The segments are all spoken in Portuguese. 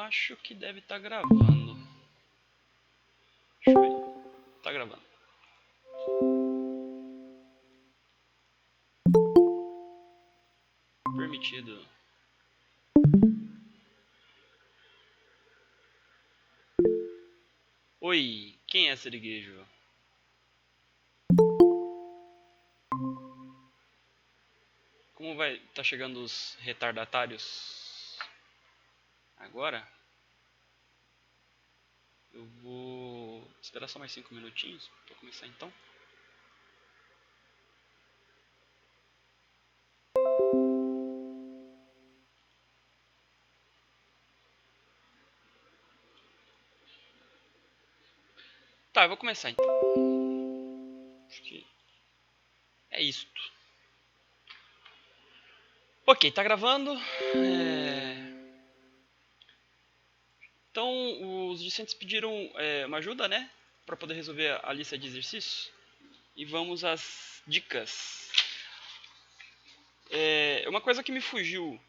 acho que deve estar gravando. Deixa eu ver. Tá gravando. Permitido. Oi, quem é Seriguejo? Como vai? Tá chegando os retardatários? Agora? Eu vou esperar só mais 5 minutinhos pra começar então. Tá, eu vou começar então. Acho que é isto. Ok, tá gravando. Então, os discentes pediram uma ajuda, né? Pra poder resolver a lista de exercícios. E vamos às dicas. Uma coisa que me fugiu.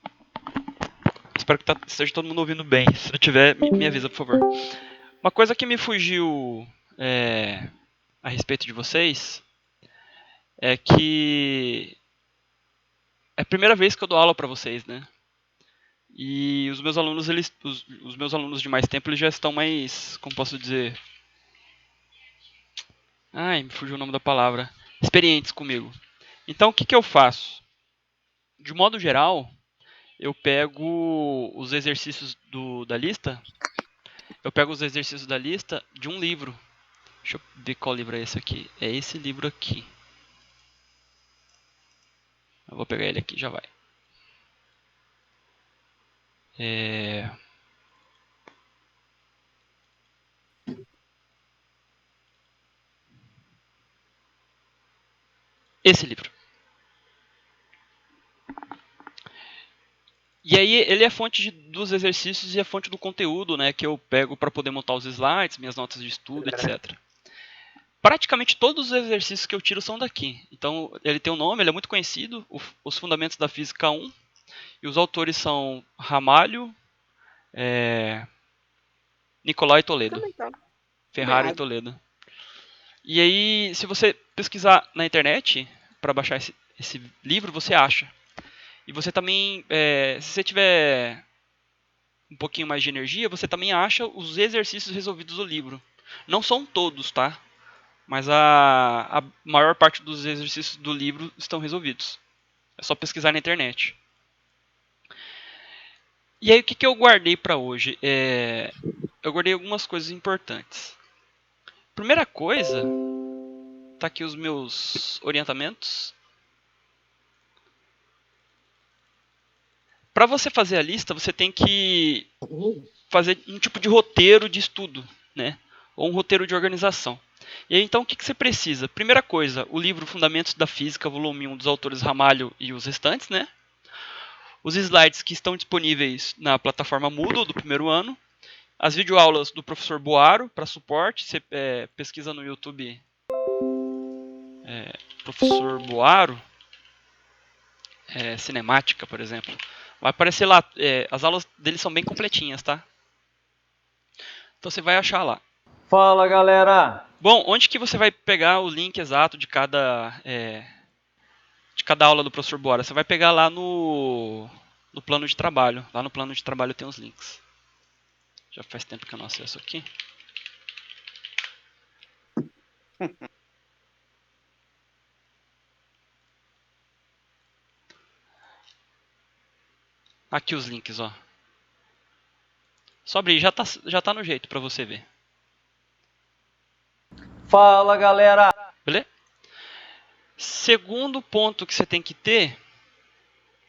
Espero que esteja todo mundo ouvindo bem. Se não tiver, me avisa, por favor. Uma coisa que me fugiu a respeito de vocês é que é a primeira vez que eu dou aula pra vocês, né? E os meus alunos, os meus alunos de mais tempo, eles já estão mais, como posso dizer? Ai, me fugiu o nome da palavra. Experientes comigo. Então, o que que eu faço? De modo geral, eu pego os exercícios da lista. Eu pego os exercícios da lista de um livro. Deixa eu ver qual livro é esse aqui. É esse livro aqui. Eu vou pegar ele aqui, já vai. Esse livro. E aí ele é a fonte dos exercícios e a fonte do conteúdo, né, que eu pego para poder montar os slides, minhas notas de estudo, etc. Praticamente todos os exercícios que eu tiro são daqui. Então ele tem um nome, ele é muito conhecido, Os Fundamentos da Física 1, e os autores são Ramalho, Nicolau e Toledo. Ferraro e Toledo. E aí, se você pesquisar na internet para baixar esse livro, você acha. E você também, se você tiver um pouquinho mais de energia, você também acha os exercícios resolvidos do livro. Não são todos, tá? Mas a maior parte dos exercícios do livro estão resolvidos. É só pesquisar na internet. E aí, o que eu guardei para hoje? Eu guardei algumas coisas importantes. Primeira coisa, tá aqui os meus orientamentos. Para você fazer a lista, você tem que fazer um tipo de roteiro de estudo, né? Ou um roteiro de organização. E aí, então, o que você precisa? Primeira coisa, o livro Fundamentos da Física, volume 1, dos autores Ramalho e os restantes, né? Os slides que estão disponíveis na plataforma Moodle do primeiro ano. As videoaulas do professor Boaro para suporte. Você pesquisa no YouTube professor Boaro, cinemática, por exemplo. Vai aparecer lá. As aulas dele são bem completinhas, tá? Então você vai achar lá. Fala, galera! Bom, onde que você vai pegar o link exato de cada aula do professor Bora? Você vai pegar lá no plano de trabalho. Lá no plano de trabalho tem os links. Já faz tempo que eu não acesso aqui. Aqui os links, ó. Só abrir, já tá no jeito para você ver. Fala, galera! Beleza? Segundo ponto que você tem que ter,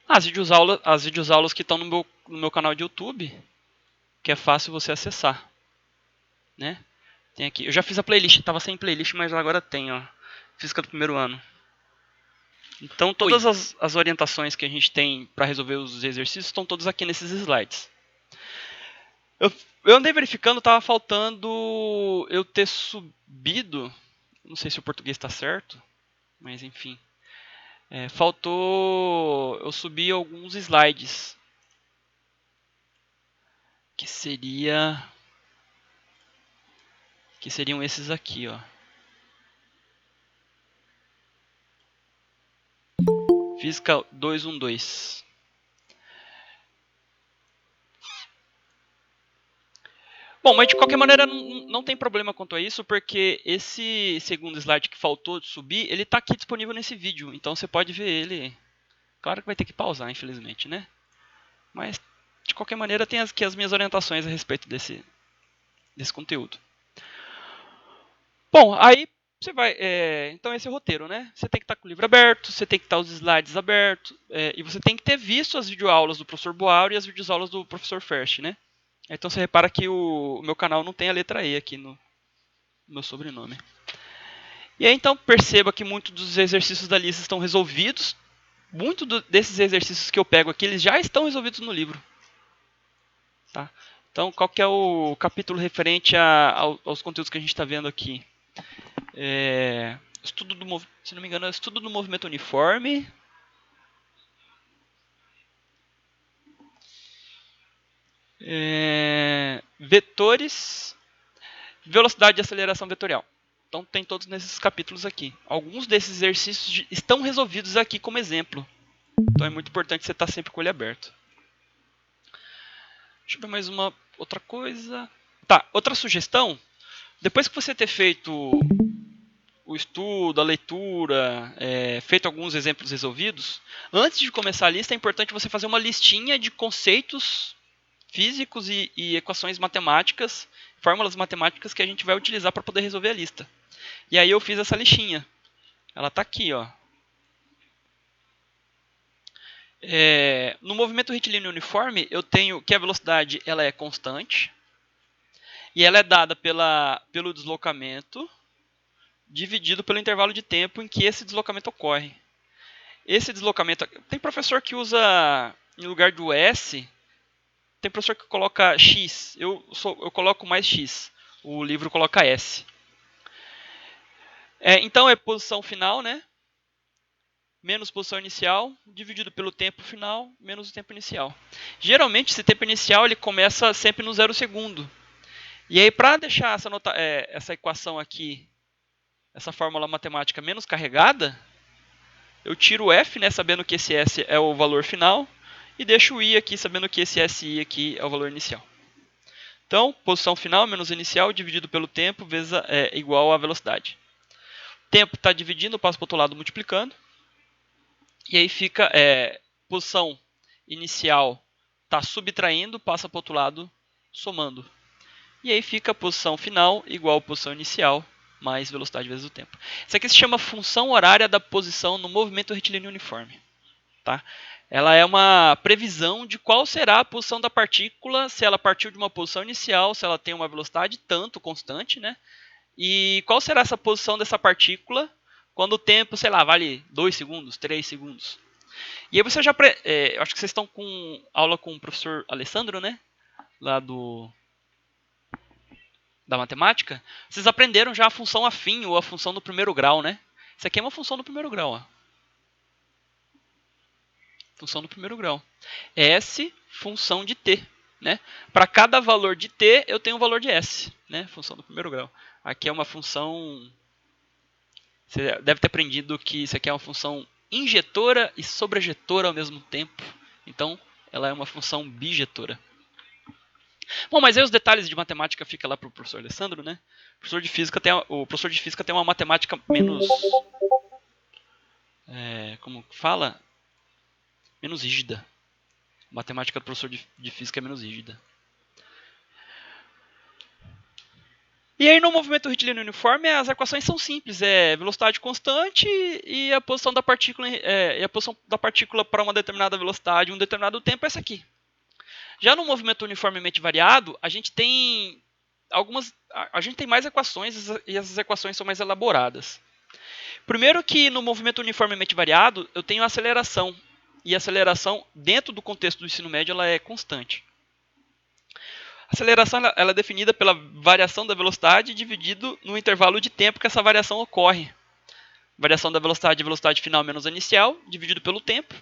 as videoaulas que estão no meu canal de YouTube, que é fácil você acessar, né? Tem aqui. Eu já fiz a playlist, tava sem playlist, mas agora tem, ó. Física do primeiro ano. Então todas as orientações que a gente tem para resolver os exercícios estão todas aqui nesses slides. Eu andei verificando, tava faltando eu ter subido, não sei se o português está certo, mas enfim. Faltou eu subir alguns slides. que seriam esses aqui, ó. Física 212. Bom, mas de qualquer maneira não tem problema quanto a isso, porque esse segundo slide que faltou de subir, ele está aqui disponível nesse vídeo, então você pode ver ele. Claro que vai ter que pausar, infelizmente, né? Mas de qualquer maneira tem aqui as minhas orientações a respeito desse conteúdo. Bom, aí você vai. Então esse é o roteiro, né? Você tem que estar com o livro aberto, você tem que estar os slides abertos, e você tem que ter visto as videoaulas do professor Boauro e as videoaulas do professor Ferst, né? Então você repara que o meu canal não tem a letra E aqui no meu sobrenome. E aí então perceba que muitos dos exercícios da lista estão resolvidos. Muitos desses exercícios que eu pego aqui, eles já estão resolvidos no livro. Tá? Então qual que é o capítulo referente aos conteúdos que a gente está vendo aqui? Se não me engano, é estudo do movimento uniforme. Vetores, velocidade e aceleração vetorial. Então tem todos nesses capítulos aqui. Alguns desses exercícios estão resolvidos aqui como exemplo. Então é muito importante você estar sempre com ele aberto. Deixa eu ver mais uma outra coisa. Tá, outra sugestão. Depois que você ter feito o estudo, a leitura, feito alguns exemplos resolvidos, antes de começar a lista é importante você fazer uma listinha de conceitos físicos e equações matemáticas, fórmulas matemáticas que a gente vai utilizar para poder resolver a lista. E aí eu fiz essa listinha. Ela está aqui, ó. No movimento retilíneo uniforme, eu tenho que a velocidade ela é constante e ela é dada pelo deslocamento dividido pelo intervalo de tempo em que esse deslocamento ocorre. Esse deslocamento... Tem professor que usa, em lugar do S, tem professor que coloca X. Eu coloco mais X. O livro coloca S. Então é posição final, né? Menos posição inicial, dividido pelo tempo final, menos o tempo inicial. Geralmente, esse tempo inicial ele começa sempre no 0 segundo. E aí, para deixar essa equação aqui, essa fórmula matemática menos carregada, eu tiro o F, né, sabendo que esse S é o valor final, e deixo o I aqui, sabendo que esse SI aqui é o valor inicial. Então, posição final menos inicial dividido pelo tempo vezes igual à velocidade. Tempo está dividindo, passo para o outro lado multiplicando. E aí fica posição inicial está subtraindo, passa para o outro lado somando. E aí fica a posição final igual a posição inicial mais velocidade vezes o tempo. Isso aqui se chama função horária da posição no movimento retilíneo uniforme. Tá? Ela é uma previsão de qual será a posição da partícula se ela partiu de uma posição inicial, se ela tem uma velocidade tanto constante, né? E qual será essa posição dessa partícula quando o tempo, sei lá, vale 2 segundos, 3 segundos. E aí você já... acho que vocês estão com aula com o professor Alessandro, né? Lá da matemática. Vocês aprenderam já a função afim ou a função do primeiro grau, né? Isso aqui é uma função do primeiro grau, ó. Função do primeiro grau. S, função de t. Né? Para cada valor de t, eu tenho um valor de s. Né? Função do primeiro grau. Aqui é uma função... Você deve ter aprendido que isso aqui é uma função injetora e sobrejetora ao mesmo tempo. Então, ela é uma função bijetora. Bom, mas aí os detalhes de matemática ficam lá para o professor Alessandro, né? O professor de física tem uma matemática menos... como fala? Menos rígida. A matemática do professor de física é menos rígida. E aí no movimento retilíneo uniforme as equações são simples, velocidade constante e a posição da partícula para uma determinada velocidade, um determinado tempo é essa aqui. Já no movimento uniformemente variado, a gente tem mais equações e essas equações são mais elaboradas. Primeiro que no movimento uniformemente variado, eu tenho aceleração, e a aceleração dentro do contexto do ensino médio ela é constante. A aceleração ela é definida pela variação da velocidade dividido no intervalo de tempo que essa variação ocorre. Variação da velocidade final menos a inicial, dividido pelo tempo.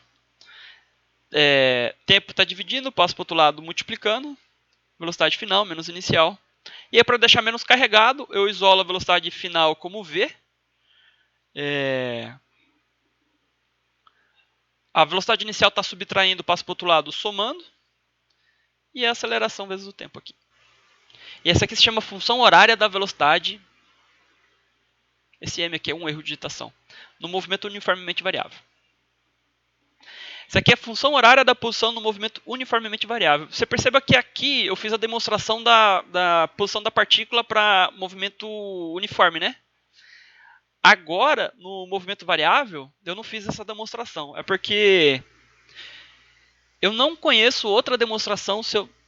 Tempo está dividindo, passo para o outro lado multiplicando. velocidade final menos inicial. E aí, para deixar menos carregado, eu isolo a velocidade final como V. A velocidade inicial está subtraindo, passa para o outro lado, somando. E a aceleração vezes o tempo aqui. E essa aqui se chama função horária da velocidade. Esse M aqui é um erro de digitação. No movimento uniformemente variável. Isso aqui é a função horária da posição no movimento uniformemente variável. Você perceba que aqui eu fiz a demonstração da posição da partícula para movimento uniforme, né? Agora, no movimento variável, eu não fiz essa demonstração. É porque eu não conheço outra demonstração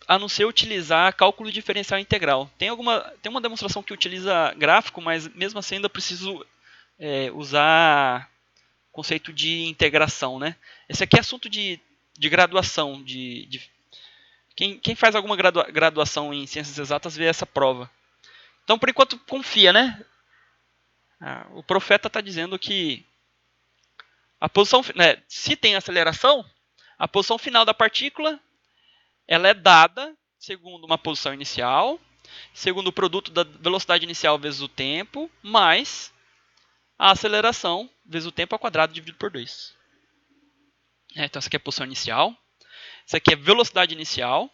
a não ser utilizar cálculo diferencial integral. Tem uma demonstração que utiliza gráfico, mas mesmo assim ainda preciso usar conceito de integração, né? Esse aqui é assunto de graduação. Quem faz alguma graduação em ciências exatas vê essa prova. Então, por enquanto, confia, né? O profeta está dizendo que a posição, né, se tem aceleração, a posição final da partícula ela é dada segundo uma posição inicial, segundo o produto da velocidade inicial vezes o tempo, mais a aceleração vezes o tempo ao quadrado dividido por 2. Então, essa aqui é a posição inicial. Essa aqui é a velocidade inicial,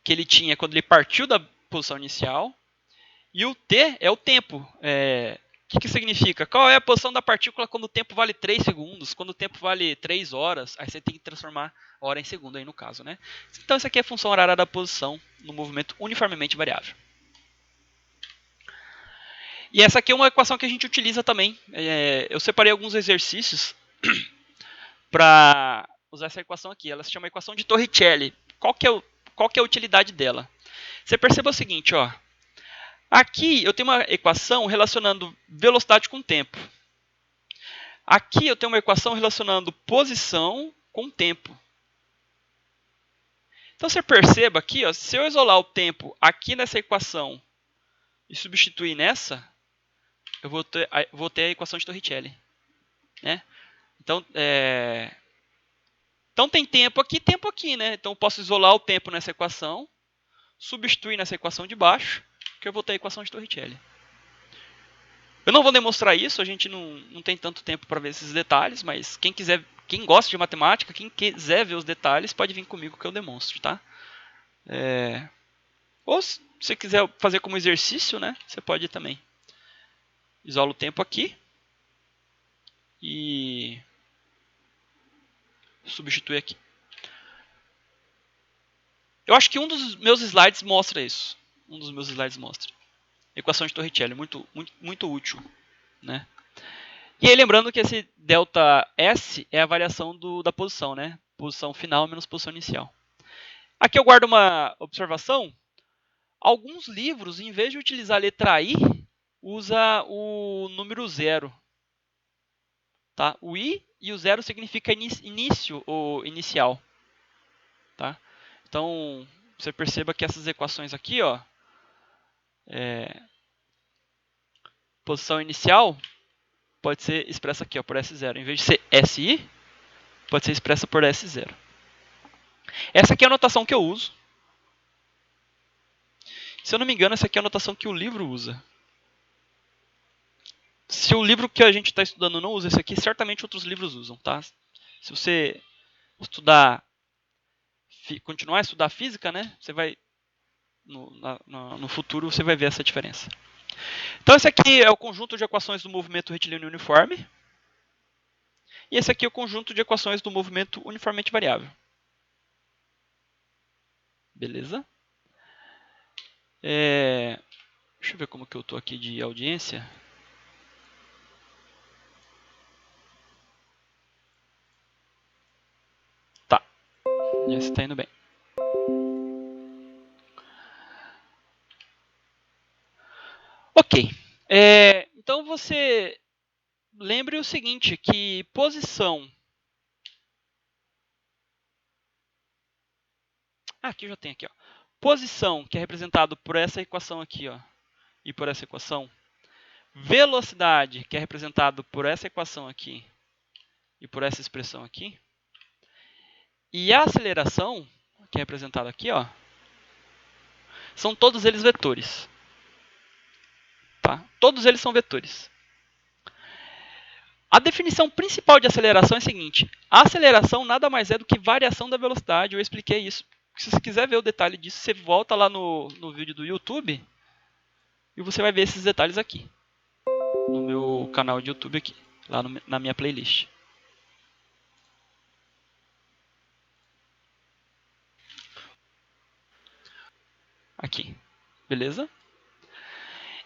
que ele tinha quando ele partiu da posição inicial. E o t é o tempo. O que significa? Qual é a posição da partícula quando o tempo vale 3 segundos, quando o tempo vale 3 horas? Aí você tem que transformar hora em segundo, aí no caso, né? Então, essa aqui é a função horária da posição no movimento uniformemente variável. E essa aqui é uma equação que a gente utiliza também. Eu separei alguns exercícios para usar essa equação aqui. Ela se chama equação de Torricelli. Qual que é a utilidade dela? Você perceba o seguinte, ó. Aqui eu tenho uma equação relacionando velocidade com tempo. Aqui eu tenho uma equação relacionando posição com tempo. Então você perceba aqui, ó, se eu isolar o tempo aqui nessa equação e substituir nessa, eu vou ter a equação de Torricelli. Né? Então tem tempo aqui, né? Então eu posso isolar o tempo nessa equação, substituir nessa equação de baixo, que eu vou ter a equação de Torricelli. Eu não vou demonstrar isso, a gente não tem tanto tempo para ver esses detalhes, mas quem gosta de matemática, quem quiser ver os detalhes, pode vir comigo que eu demonstro, tá? Ou se você quiser fazer como exercício, né, você pode também. Isola o tempo aqui e substitui aqui. Eu acho que um dos meus slides mostra isso. Equação de Torricelli, muito, muito, muito útil. Né? E aí, lembrando que esse ΔS é a variação da posição, né? Posição final menos posição inicial. Aqui eu guardo uma observação. Alguns livros, em vez de utilizar a letra I, usa o número 0. Tá? O I e o 0 significa início ou inicial. Tá? Então, você perceba que essas equações aqui, ó, posição inicial pode ser expressa aqui, ó, por S0. Em vez de ser SI, pode ser expressa por S0. Essa aqui é a notação que eu uso. Se eu não me engano, essa aqui é a notação que o livro usa. Se o livro que a gente está estudando não usa esse aqui, certamente outros livros usam. Tá? Se você continuar a estudar física, né, você vai no futuro você vai ver essa diferença. Então, esse aqui é o conjunto de equações do movimento retilíneo uniforme. E esse aqui é o conjunto de equações do movimento uniformemente variável. Beleza? Deixa eu ver como que eu estou aqui de audiência. Tá. Esse está indo bem. Ok. Então você lembre o seguinte, que posição... aqui eu já tenho aqui, ó. Posição, que é representado por essa equação aqui, ó, e por essa equação. Velocidade, que é representado por essa equação aqui e por essa expressão aqui. E a aceleração, que é representada aqui, ó, são todos eles vetores. Tá? Todos eles são vetores. A definição principal de aceleração é a seguinte: a aceleração nada mais é do que variação da velocidade. Eu expliquei isso. Se você quiser ver o detalhe disso, você volta lá no vídeo do YouTube e você vai ver esses detalhes aqui. No meu canal de YouTube aqui, lá na minha playlist. Aqui, beleza?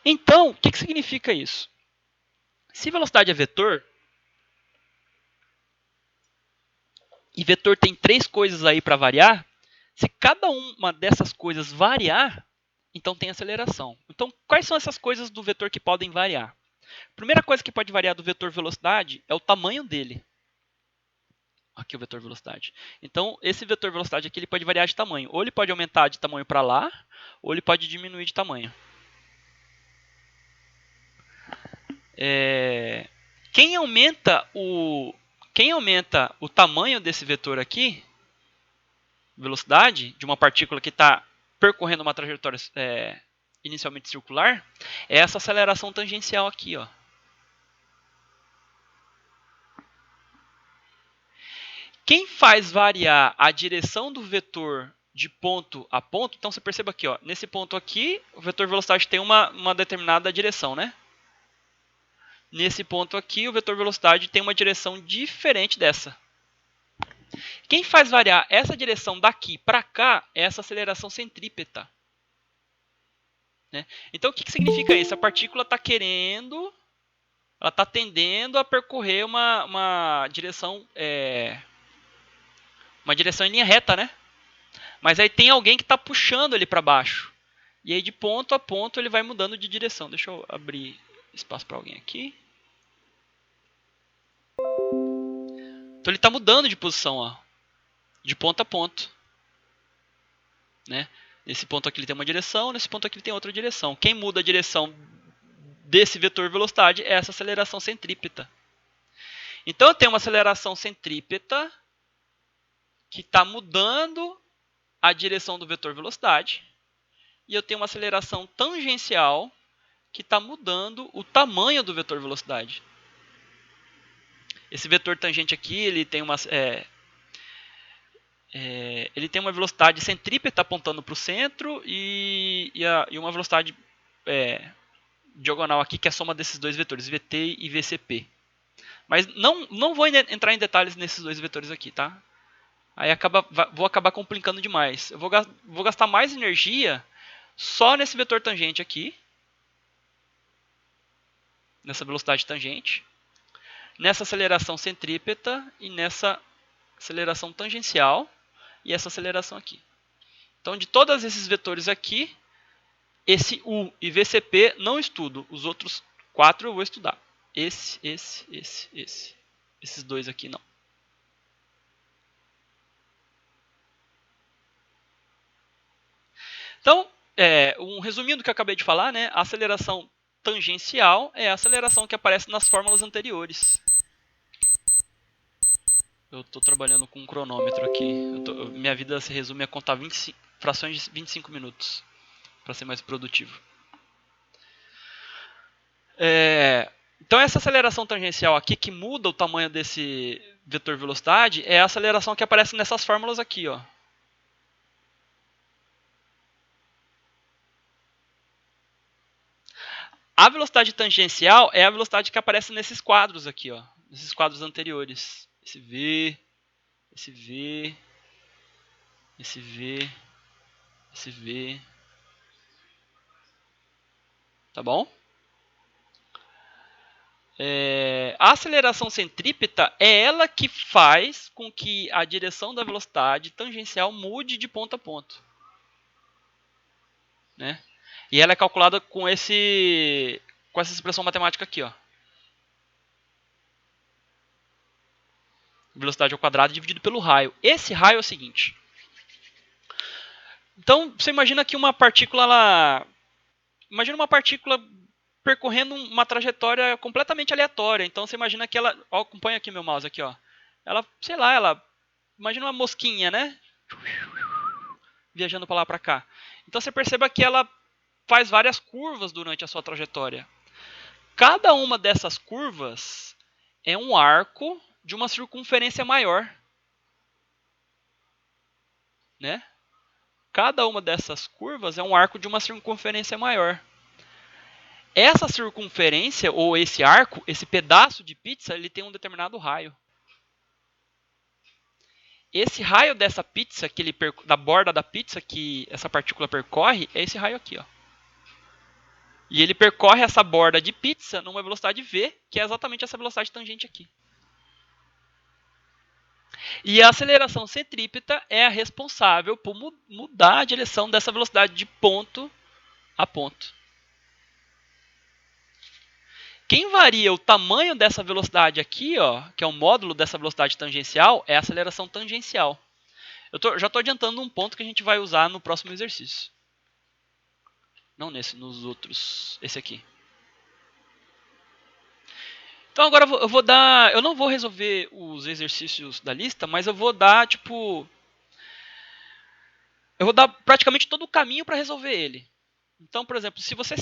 Então, o que significa isso? Se velocidade é vetor, e vetor tem 3 coisas aí para variar, se cada uma dessas coisas variar, então tem aceleração. Então, quais são essas coisas do vetor que podem variar? A primeira coisa que pode variar do vetor velocidade é o tamanho dele. Aqui o vetor velocidade. Então, esse vetor velocidade aqui ele pode variar de tamanho. Ou ele pode aumentar de tamanho para lá, ou ele pode diminuir de tamanho. Quem aumenta o tamanho desse vetor aqui, velocidade, de uma partícula que está percorrendo uma trajetória inicialmente circular, é essa aceleração tangencial aqui, ó. Quem faz variar a direção do vetor de ponto a ponto, então você perceba aqui, ó, nesse ponto aqui, o vetor velocidade tem uma determinada direção, né? Nesse ponto aqui, o vetor velocidade tem uma direção diferente dessa. Quem faz variar essa direção daqui para cá é essa aceleração centrípeta. Né? Então, o que significa isso? A partícula está querendo, ela está tendendo a percorrer uma direção em linha reta, né? Mas aí tem alguém que está puxando ele para baixo. E aí de ponto a ponto ele vai mudando de direção. Deixa eu abrir espaço para alguém aqui. Então ele está mudando de posição, ó, de ponto a ponto. Né? Nesse ponto aqui ele tem uma direção, nesse ponto aqui ele tem outra direção. Quem muda a direção desse vetor velocidade é essa aceleração centrípeta. Então eu tenho uma aceleração centrípeta que está mudando a direção do vetor velocidade. E eu tenho uma aceleração tangencial que está mudando o tamanho do vetor velocidade. Esse vetor tangente aqui ele tem uma velocidade centrípeta apontando para o centro e uma velocidade diagonal aqui, que é a soma desses dois vetores, VT e VCP. Mas não vou entrar em detalhes nesses dois vetores aqui, tá? Aí vou acabar complicando demais. Eu vou gastar mais energia só nesse vetor tangente aqui, nessa velocidade tangente, nessa aceleração centrípeta e nessa aceleração tangencial e essa aceleração aqui. Então, de todos esses vetores aqui, esse U e VCP não estudo. Os outros 4 eu vou estudar. Esses dois aqui não. Então, um resuminho do que eu acabei de falar, né? A aceleração tangencial é a aceleração que aparece nas fórmulas anteriores. Eu estou trabalhando com um cronômetro aqui. Minha vida se resume a contar frações de 25 minutos para ser mais produtivo. Então essa aceleração tangencial aqui, que muda o tamanho desse vetor velocidade, é a aceleração que aparece nessas fórmulas aqui, ó. A velocidade tangencial é a velocidade que aparece nesses quadros aqui, ó, nesses quadros anteriores. Esse V, esse V, esse V, esse V. Tá bom? A aceleração centrípeta é ela que faz com que a direção da velocidade tangencial mude de ponto a ponto. Né? E ela é calculada com essa expressão matemática aqui, ó. Velocidade ao quadrado dividido pelo raio. Esse raio é o seguinte. Então, você imagina que uma partícula... Imagina uma partícula percorrendo uma trajetória completamente aleatória. Então, você imagina que ela... Ó, acompanha aqui meu mouse aqui, ó. Ela, sei lá, imagina uma mosquinha, né? Viajando para lá, para cá. Então você perceba que ela faz várias curvas durante a sua trajetória. Cada uma dessas curvas é um arco de uma circunferência maior, né? Cada uma dessas curvas é um arco de uma circunferência maior. Essa circunferência, ou esse arco, esse pedaço de pizza, ele tem um determinado raio. Esse raio dessa pizza, da borda da pizza que essa partícula percorre, é esse raio aqui, ó. E ele percorre essa borda de pizza numa velocidade v, que é exatamente essa velocidade tangente aqui. E a aceleração centrípeta é a responsável por mudar a direção dessa velocidade de ponto a ponto. Quem varia o tamanho dessa velocidade aqui, ó, que é o módulo dessa velocidade tangencial, é a aceleração tangencial. Já estou adiantando um ponto que a gente vai usar no próximo exercício. Não nesse, nos outros. Esse aqui. Então agora eu vou dar... Eu não vou resolver os exercícios da lista, mas eu vou dar, tipo... Eu vou dar praticamente todo o caminho para resolver ele. Então, por exemplo, se você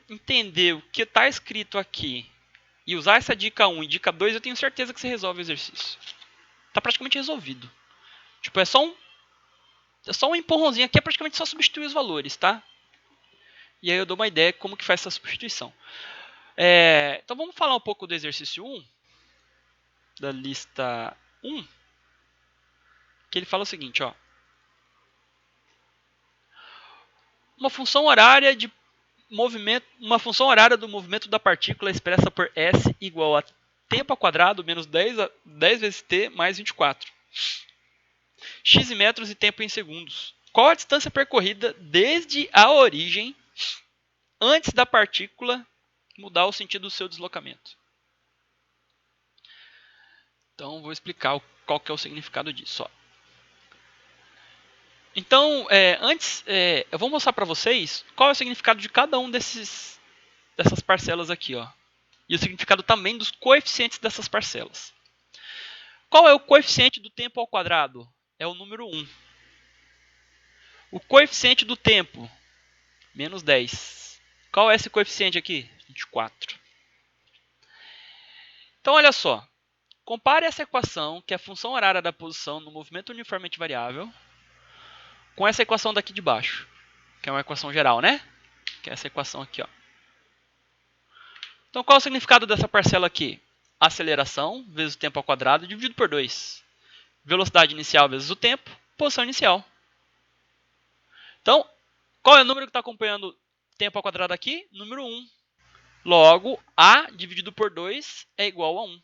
entender o que está escrito aqui e usar essa dica 1 e dica 2, eu tenho certeza que você resolve o exercício. Está praticamente resolvido. Tipo, é só um empurrãozinho aqui, é praticamente só substituir os valores, tá? E aí eu dou uma ideia de como que faz essa substituição. Então vamos falar um pouco do exercício 1, da lista 1, que ele fala o seguinte, ó. Uma função horária do movimento da partícula expressa por S igual a tempo ao quadrado menos 10 vezes t mais 24. X em metros e tempo em segundos. Qual a distância percorrida desde a origem antes da partícula mudar o sentido do seu deslocamento? Então, vou explicar qual que é o significado disso. Ó. Então, eu vou mostrar para vocês qual é o significado de cada um dessas parcelas aqui. Ó. E o significado também dos coeficientes dessas parcelas. Qual é o coeficiente do tempo ao quadrado? É o número 1. O coeficiente do tempo, menos 10. Qual é esse coeficiente aqui? 24. Então, olha só. Compare essa equação, que é a função horária da posição no movimento uniformemente variável, com essa equação daqui de baixo, que é uma equação geral, né? Que é essa equação aqui, ó. Então, qual é o significado dessa parcela aqui? Aceleração vezes o tempo ao quadrado dividido por 2. Velocidade inicial vezes o tempo, posição inicial. Então, qual é o número que está acompanhando tempo ao quadrado aqui? Número 1. Logo, A dividido por 2 é igual a 1.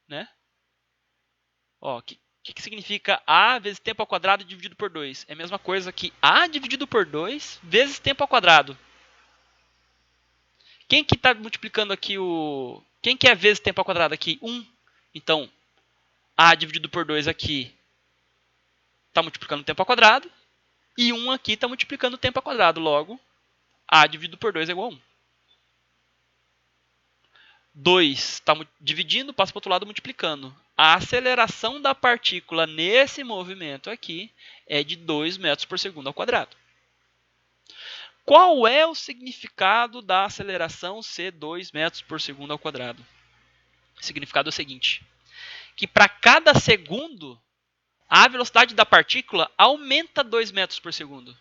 Né? O que significa A vezes tempo ao quadrado dividido por 2? É a mesma coisa que A dividido por 2 vezes tempo ao quadrado. Quem que está multiplicando aqui o... Quem que é vezes tempo ao quadrado aqui? 1. Então, A dividido por 2 aqui está multiplicando o tempo ao quadrado. E 1 aqui está multiplicando o tempo ao quadrado. Logo, A dividido por 2 é igual a 1. 2 está dividindo, passa para o outro lado multiplicando. A aceleração da partícula nesse movimento aqui é de 2 metros por segundo ao quadrado. Qual é o significado da aceleração ser 2 metros por segundo ao quadrado? O significado é o seguinte, que para cada segundo, a velocidade da partícula aumenta 2 metros por segundo.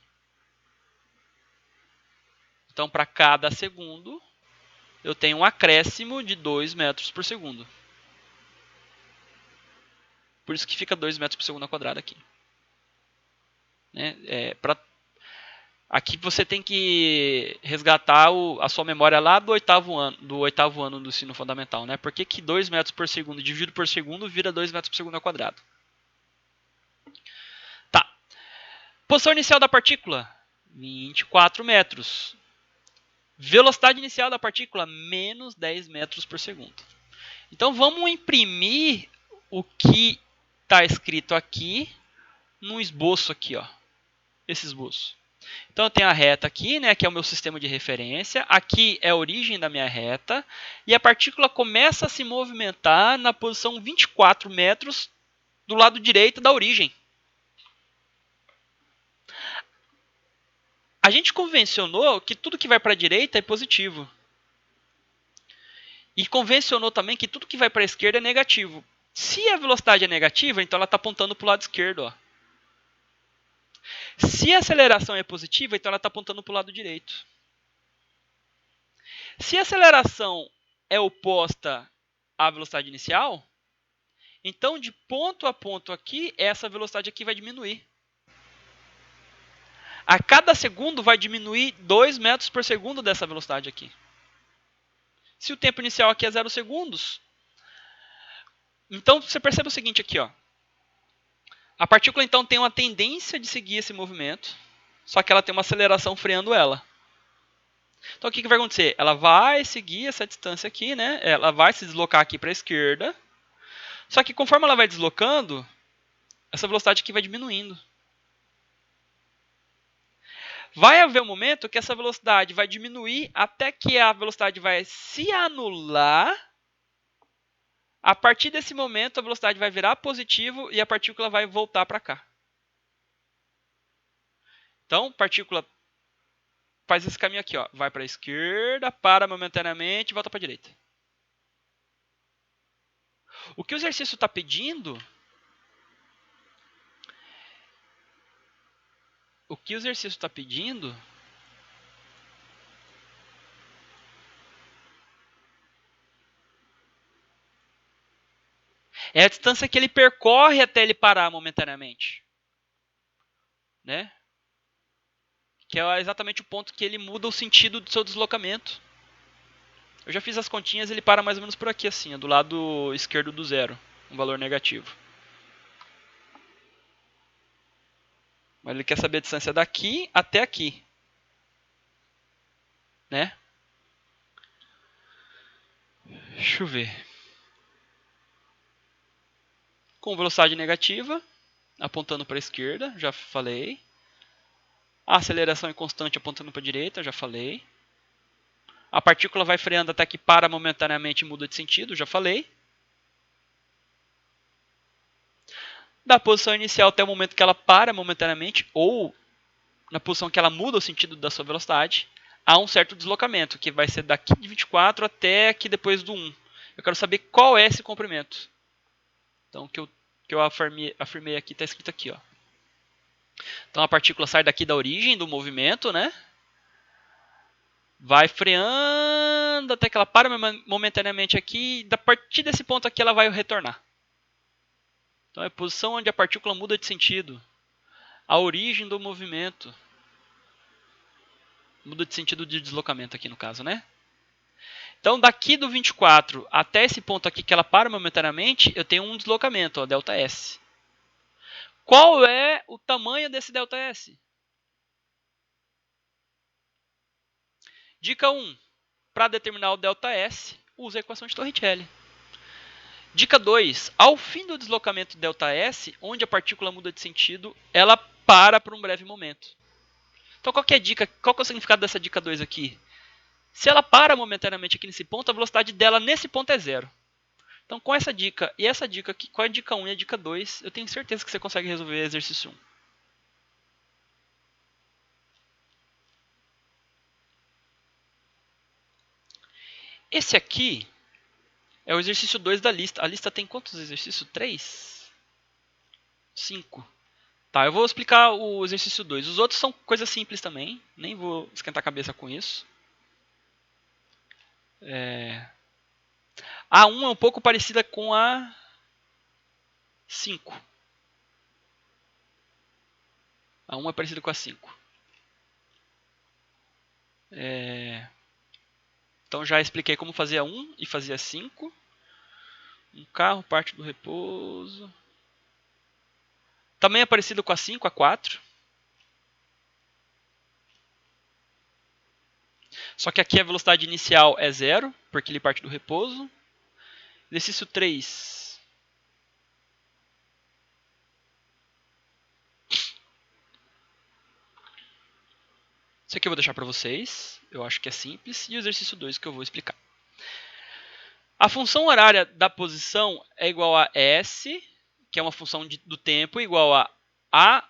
Então, para cada segundo, eu tenho um acréscimo de 2 metros por segundo. Por isso que fica 2 metros por segundo ao quadrado aqui. Aqui você tem que resgatar a sua memória lá do oitavo ano do ensino fundamental. Né? Por que 2 metros por segundo dividido por segundo vira 2 metros por segundo ao quadrado? Tá. Posição inicial da partícula, 24 metros. Velocidade inicial da partícula, menos 10 metros por segundo. Então, vamos imprimir o que está escrito aqui no esboço aqui, ó. Esse esboço. Então, eu tenho a reta aqui, né, que é o meu sistema de referência. Aqui é a origem da minha reta. E a partícula começa a se movimentar na posição 24 metros do lado direito da origem. A gente convencionou que tudo que vai para a direita é positivo. E convencionou também que tudo que vai para a esquerda é negativo. Se a velocidade é negativa, então ela está apontando para o lado esquerdo. Ó. Se a aceleração é positiva, então ela está apontando para o lado direito. Se a aceleração é oposta à velocidade inicial, então de ponto a ponto aqui, essa velocidade aqui vai diminuir. A cada segundo vai diminuir 2 metros por segundo dessa velocidade aqui. Se o tempo inicial aqui é 0 segundos, então você percebe o seguinte aqui, ó. A partícula então tem uma tendência de seguir esse movimento, só que ela tem uma aceleração freando ela. Então o que vai acontecer? Ela vai seguir essa distância aqui, né? Ela vai se deslocar aqui para a esquerda, só que conforme ela vai deslocando, essa velocidade aqui vai diminuindo. Vai haver um momento que essa velocidade vai diminuir até que a velocidade vai se anular. A partir desse momento, a velocidade vai virar positivo e a partícula vai voltar para cá. Então, a partícula faz esse caminho aqui, ó. Vai para a esquerda, para momentaneamente e volta para a direita. O que o exercício está pedindo... é a distância que ele percorre até ele parar momentaneamente. Né? Que é exatamente o ponto que ele muda o sentido do seu deslocamento. Eu já fiz as continhas, ele para mais ou menos por aqui, assim, do lado esquerdo do zero, um valor negativo. Mas ele quer saber a distância daqui até aqui. Né? Deixa eu ver. Com velocidade negativa, apontando para a esquerda, já falei. A aceleração é constante apontando para a direita, já falei. A partícula vai freando até que para momentaneamente e muda de sentido, já falei. Da posição inicial até o momento que ela para momentaneamente, ou na posição que ela muda o sentido da sua velocidade, há um certo deslocamento, que vai ser daqui de 24 até aqui depois do 1. Eu quero saber qual é esse comprimento. Então, o que eu afirmei aqui está escrito aqui. Ó. Então, a partícula sai daqui da origem do movimento, né? Vai freando até que ela para momentaneamente aqui, e a partir desse ponto aqui ela vai retornar. Então, é a posição onde a partícula muda de sentido. A origem do movimento. Muda de sentido de deslocamento aqui no caso, né? Então, daqui do 24 até esse ponto aqui que ela para momentaneamente, eu tenho um deslocamento, ó, ΔS. Qual é o tamanho desse ΔS? Dica 1. Para determinar o ΔS, use a equação de Torricelli. Dica 2. Ao fim do deslocamento ΔS, onde a partícula muda de sentido, ela para por um breve momento. Então, qual que é a dica? Qual que é o significado dessa dica 2 aqui? Se ela para momentaneamente aqui nesse ponto, a velocidade dela nesse ponto é 0. Então, com essa dica e essa dica aqui, qual é a dica 1 e a dica 2, eu tenho certeza que você consegue resolver o exercício 1. Esse aqui é o exercício 2 da lista. A lista tem quantos exercícios? 3? 5. Tá, eu vou explicar o exercício 2. Os outros são coisas simples também. Nem vou esquentar a cabeça com isso. A 1 é um pouco parecida com a 5. A 1 é parecida com a 5. Então já expliquei como fazer a 1 e fazer a 5. Um carro parte do repouso. Também é parecido com a 5, a 4. Só que aqui a velocidade inicial é 0, porque ele parte do repouso. Exercício 3. Isso aqui eu vou deixar para vocês. Eu acho que é simples. E o exercício 2 que eu vou explicar. A função horária da posição é igual a S, que é uma função do tempo, igual a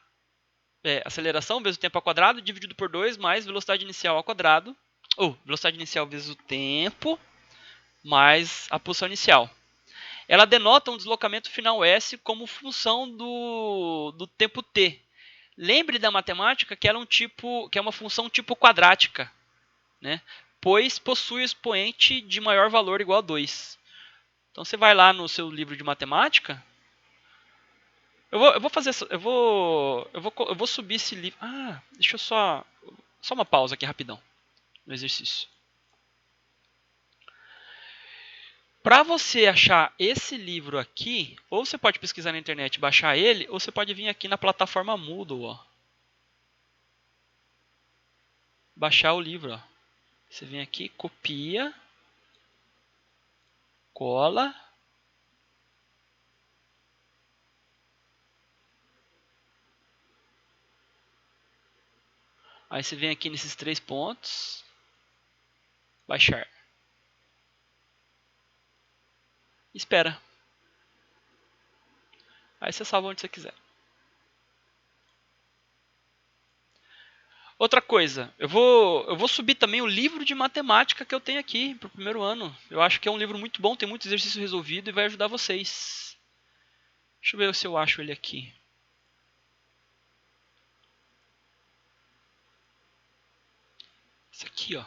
aceleração vezes o tempo ao quadrado dividido por 2 mais velocidade inicial ao quadrado, ou velocidade inicial vezes o tempo mais a posição inicial. Ela denota um deslocamento final s como função do tempo t. Lembre da matemática que ela é uma função tipo quadrática, né? Pois possui expoente de maior valor igual a 2. Então você vai lá no seu livro de matemática. Eu vou subir esse livro. Deixa eu só uma pausa aqui rapidão no exercício. Para você achar esse livro aqui, ou você pode pesquisar na internet e baixar ele, ou você pode vir aqui na plataforma Moodle, ó. Baixar o livro, ó. Você vem aqui, copia, cola. Aí você vem aqui nesses 3 pontos, baixar. Espera. Aí você salva onde você quiser. Outra coisa, eu vou subir também o livro de matemática que eu tenho aqui para o primeiro ano. Eu acho que é um livro muito bom, tem muito exercício resolvido e vai ajudar vocês. Deixa eu ver se eu acho ele aqui. Esse aqui, ó.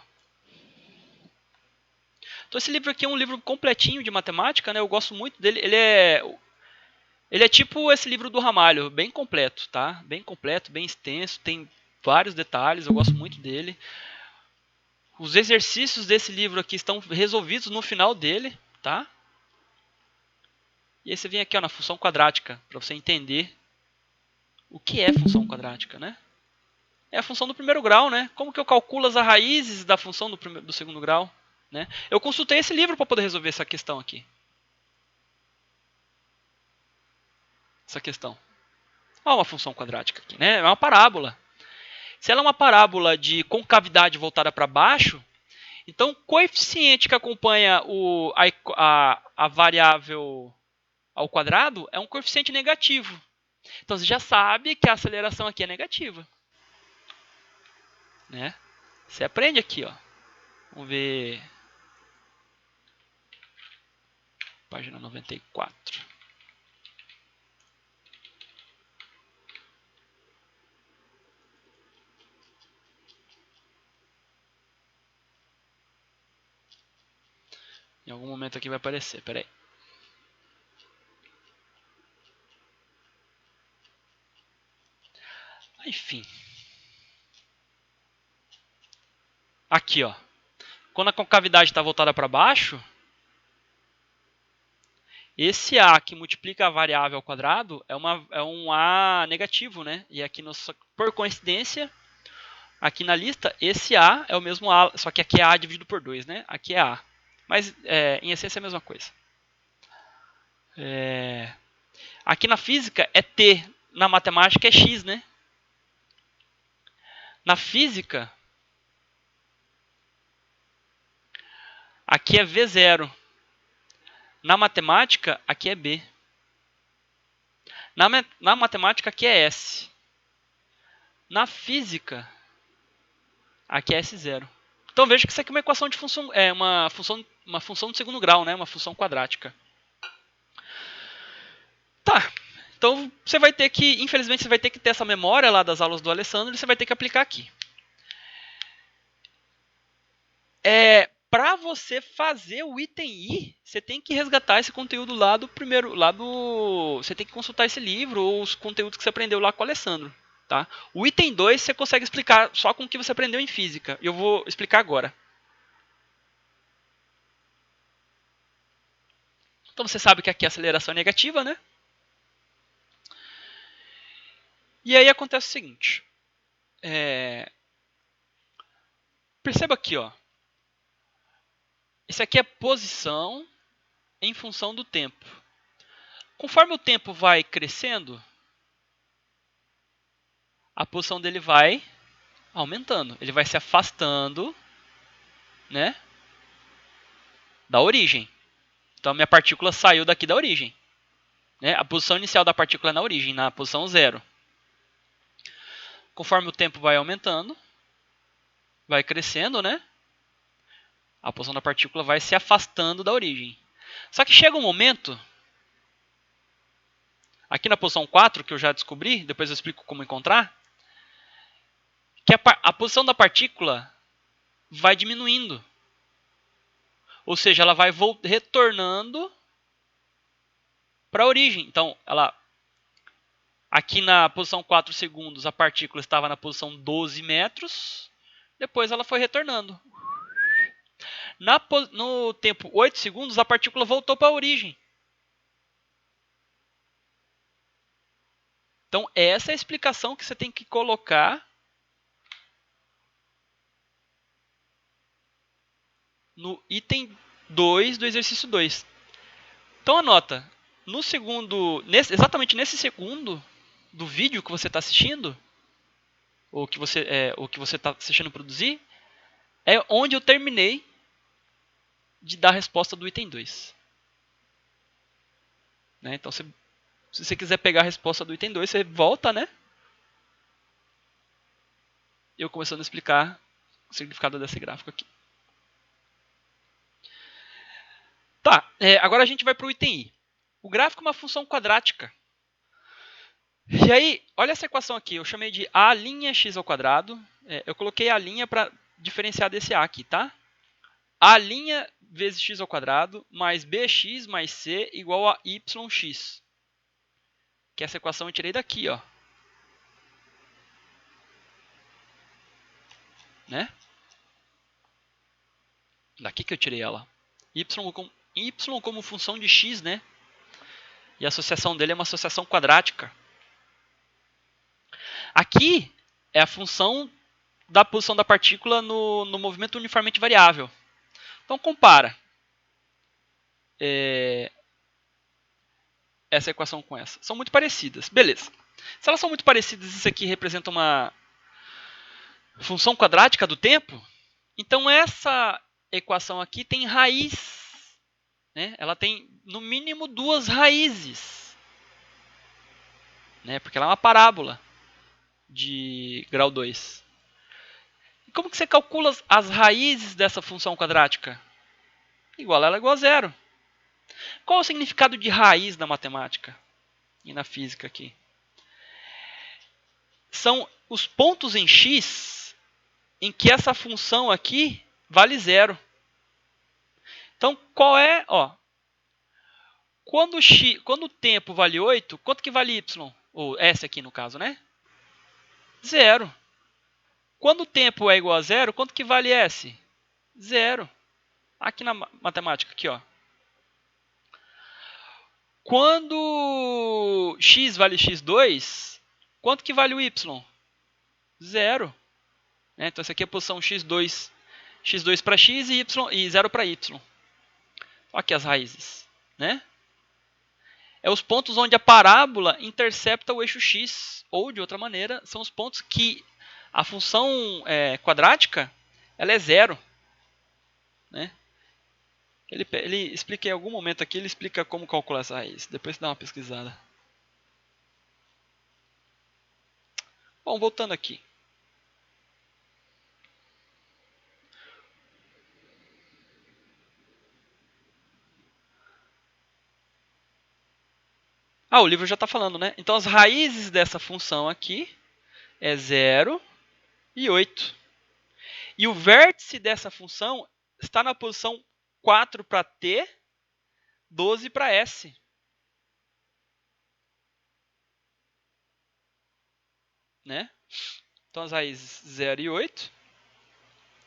Então esse livro aqui é um livro completinho de matemática, né? Eu gosto muito dele. Ele é tipo esse livro do Ramalho, bem completo, tá? Bem completo, bem extenso, tem vários detalhes, eu gosto muito dele. Os exercícios desse livro aqui estão resolvidos no final dele, tá? E aí você vem aqui, ó, na função quadrática, para você entender o que é função quadrática, né? É a função do primeiro grau, né? Como que eu calculo as raízes da função do segundo grau, né? Eu consultei esse livro para poder resolver essa questão aqui. Essa questão. Olha uma função quadrática aqui, né? É uma parábola. Se ela é uma parábola de concavidade voltada para baixo, então o coeficiente que acompanha a variável ao quadrado é um coeficiente negativo. Então você já sabe que a aceleração aqui é negativa. Né? Você aprende aqui, ó. Vamos ver. Página 94. Em algum momento aqui vai aparecer, peraí. Enfim. Aqui, ó. Quando a concavidade está voltada para baixo, esse A que multiplica a variável ao quadrado é um A negativo, né? E aqui, por coincidência, aqui na lista, esse A é o mesmo A, só que aqui é A dividido por 2, né? Aqui é A. Mas, em essência, é a mesma coisa. Aqui na física é T, na matemática é X, né? Na física, aqui é V0. Na matemática, aqui é B. Na matemática, aqui é S. Na física, aqui é S0. Então veja que isso aqui é uma equação de função, uma função de segundo grau, né? Uma função quadrática. Tá. Então você vai ter que, infelizmente, você vai ter que ter essa memória lá das aulas do Alessandro e você vai ter que aplicar aqui. Para você fazer o item I, você tem que resgatar esse conteúdo lá do primeiro, você tem que consultar esse livro ou os conteúdos que você aprendeu lá com o Alessandro, tá? O item 2 você consegue explicar só com o que você aprendeu em física. Eu vou explicar agora. Então você sabe que aqui a aceleração é negativa, né? E aí acontece o seguinte. Perceba aqui, ó. Isso aqui é posição em função do tempo. Conforme o tempo vai crescendo, a posição dele vai aumentando. Ele vai se afastando, né, da origem. Então a minha partícula saiu daqui da origem. Né? A posição inicial da partícula é na origem, na posição 0. Conforme o tempo vai aumentando, vai crescendo, né? A posição da partícula vai se afastando da origem. Só que chega um momento, aqui na posição 4, que eu já descobri, depois eu explico como encontrar, que a posição da partícula vai diminuindo. Ou seja, ela vai retornando para a origem. Então, aqui na posição 4 segundos, a partícula estava na posição 12 metros. Depois ela foi retornando. No tempo 8 segundos, a partícula voltou para a origem. Então, essa é a explicação que você tem que colocar no item 2 do exercício 2. Então, anota. Exatamente nesse segundo do vídeo que você está assistindo, ou que você está assistindo produzir, é onde eu terminei de dar a resposta do item 2. Né? Então, se você quiser pegar a resposta do item 2, você volta, né? Eu começando a explicar o significado desse gráfico aqui. Tá, agora a gente vai para o item I. O gráfico é uma função quadrática. E aí, olha essa equação aqui. Eu chamei de A' x ao quadrado. Eu coloquei a linha para diferenciar desse A aqui, tá? A' vezes x ao quadrado mais bx mais c igual a yx. Que essa equação eu tirei daqui, ó. Né? Daqui que eu tirei ela. Y como função de x, né? E a associação dele é uma associação quadrática. Aqui é a função da posição da partícula no movimento uniformemente variável. Então, compara essa equação com essa. São muito parecidas. Beleza. Se elas são muito parecidas, isso aqui representa uma função quadrática do tempo. Então, essa equação aqui tem raiz. Né? Ela tem, no mínimo, duas raízes. Né? Porque ela é uma parábola de grau 2. E como que você calcula as raízes dessa função quadrática? Ela é igual a zero. Qual é o significado de raiz na matemática e na física aqui? São os pontos em x em que essa função aqui vale zero. Então, qual é? Quando o tempo vale 8, quanto que vale y? Ou S aqui no caso, né? Zero. Quando o tempo é igual a zero, quanto que vale S? Zero. Aqui na matemática, aqui, ó. Quando x vale x2, quanto que vale o y? Zero. Então, essa aqui é a posição x2 para x e 0 para y. Olha aqui as raízes. Né? É os pontos onde a parábola intercepta o eixo x. Ou, de outra maneira, são os pontos que a função quadrática ela é zero. Né? Ele explica em algum momento aqui, ele explica como calcular essa raiz. Depois você dá uma pesquisada. Bom, voltando aqui. O livro já está falando, né? Então, as raízes dessa função aqui é 0 e 8. E o vértice dessa função está na posição 4 para t, 12 para s. Né? Então, as raízes 0 e 8.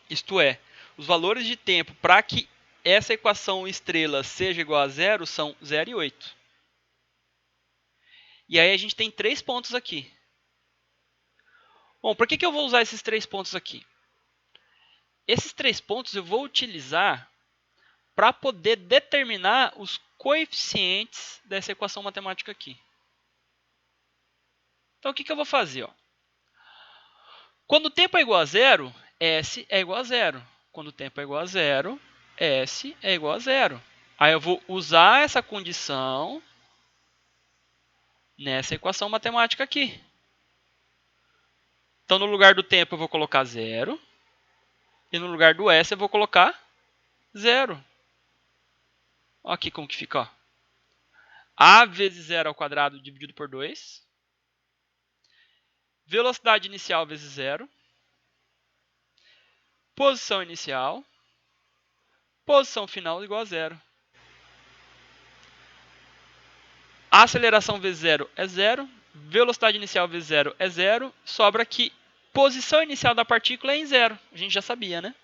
Isto é, os valores de tempo para que essa equação estrela seja igual a zero são 0 e 8. E aí a gente tem 3 pontos aqui. Bom, por que eu vou usar esses 3 pontos aqui? Esses 3 pontos eu vou utilizar para poder determinar os coeficientes dessa equação matemática aqui. Então, o que eu vou fazer? Quando o tempo é igual a zero, S é igual a zero. Quando o tempo é igual a zero, S é igual a zero. Aí eu vou usar essa condição nessa equação matemática aqui. Então, no lugar do tempo, eu vou colocar 0. E no lugar do S, eu vou colocar 0. Olha aqui como que fica. Ó. A vezes 0 ao quadrado dividido por 2. Velocidade inicial vezes 0. Posição inicial. Posição final igual a 0. A aceleração vezes 0 é 0. Velocidade inicial vezes 0 é 0. Sobra aqui posição inicial da partícula é em 0. A gente já sabia, né?